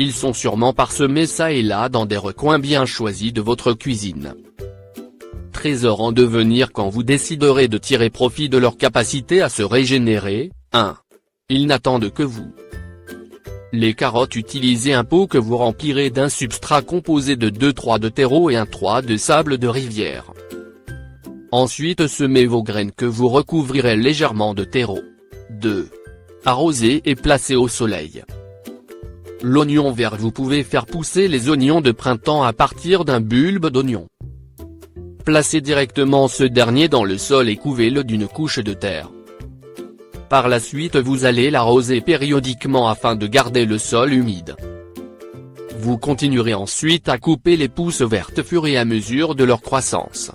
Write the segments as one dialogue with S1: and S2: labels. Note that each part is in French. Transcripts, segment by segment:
S1: Ils sont sûrement parsemés ça et là dans des recoins bien choisis de votre cuisine. Trésor en devenir quand vous déciderez de tirer profit de leur capacité à se régénérer. 1. Ils n'attendent que vous. Les carottes, utilisez un pot que vous remplirez d'un substrat composé de 2-3 de terreau et 1-3 de sable de rivière. Ensuite semez vos graines que vous recouvrirez légèrement de terreau. 2. Arrosez et placez au soleil. L'oignon vert, vous pouvez faire pousser les oignons de printemps à partir d'un bulbe d'oignon. Placez directement ce dernier dans le sol et couvez-le d'une couche de terre. Par la suite vous allez l'arroser périodiquement afin de garder le sol humide. Vous continuerez ensuite à couper les pousses vertes au fur et à mesure de leur croissance.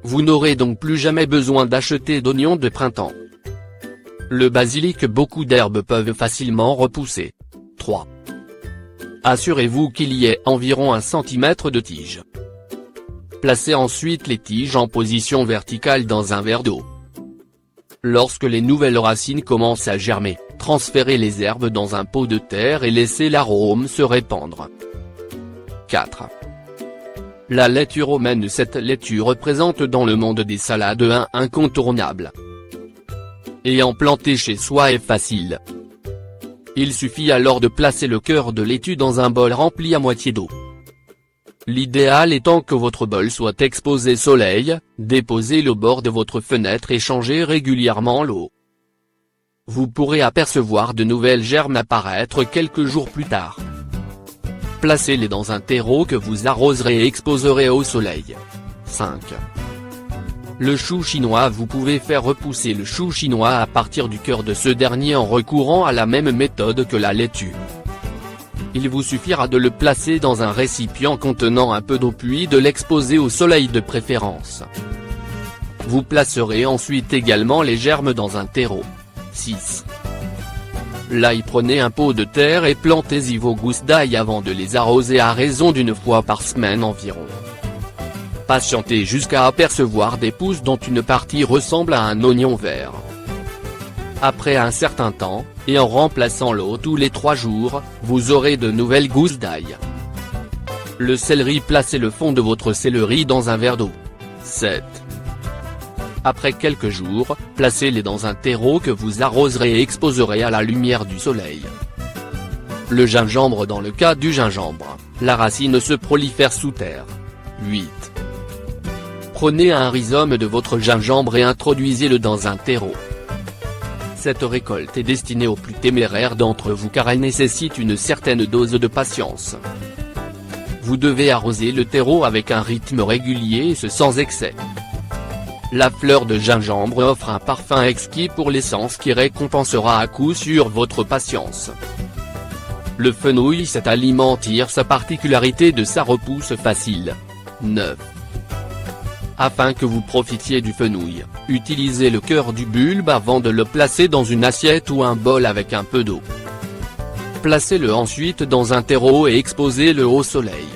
S1: Vous n'aurez donc plus jamais besoin d'acheter d'oignons de printemps. Le basilic, beaucoup d'herbes peuvent facilement repousser. 3. Assurez-vous qu'il y ait environ 1 cm de tige. Placez ensuite les tiges en position verticale dans un verre d'eau. Lorsque les nouvelles racines commencent à germer, transférez les herbes dans un pot de terre et laissez l'arôme se répandre. 4. La laitue romaine. Cette laitue représente dans le monde des salades un incontournable. Ayant planté chez soi est facile. Il suffit alors de placer le cœur de laitue dans un bol rempli à moitié d'eau. L'idéal étant que votre bol soit exposé soleil, déposez-le au bord de votre fenêtre et changez régulièrement l'eau. Vous pourrez apercevoir de nouvelles germes apparaître quelques jours plus tard. Placez-les dans un terreau que vous arroserez et exposerez au soleil. 5. Le chou chinois. Vous pouvez faire repousser le chou chinois à partir du cœur de ce dernier en recourant à la même méthode que la laitue. Il vous suffira de le placer dans un récipient contenant un peu d'eau puis de l'exposer au soleil de préférence. Vous placerez ensuite également les germes dans un terreau. 6. L'ail. Prenez un pot de terre et plantez-y vos gousses d'ail avant de les arroser à raison d'1 fois par semaine environ. Patientez jusqu'à apercevoir des pousses dont une partie ressemble à un oignon vert. Après un certain temps, et en remplaçant l'eau tous les 3 jours, vous aurez de nouvelles gousses d'ail. Le céleri. Placez le fond de votre céleri dans un verre d'eau. 7. Après quelques jours, placez-les dans un terreau que vous arroserez et exposerez à la lumière du soleil. Le gingembre. Dans le cas du gingembre, la racine se prolifère sous terre. 8. Prenez un rhizome de votre gingembre et introduisez-le dans un terreau. Cette récolte est destinée aux plus téméraires d'entre vous car elle nécessite une certaine dose de patience. Vous devez arroser le terreau avec un rythme régulier et ce sans excès. La fleur de gingembre offre un parfum exquis pour l'essence qui récompensera à coup sûr votre patience. Le fenouil. Cet aliment tire sa particularité de sa repousse facile. 9. Afin que vous profitiez du fenouil, utilisez le cœur du bulbe avant de le placer dans une assiette ou un bol avec un peu d'eau. Placez-le ensuite dans un terreau et exposez-le au soleil.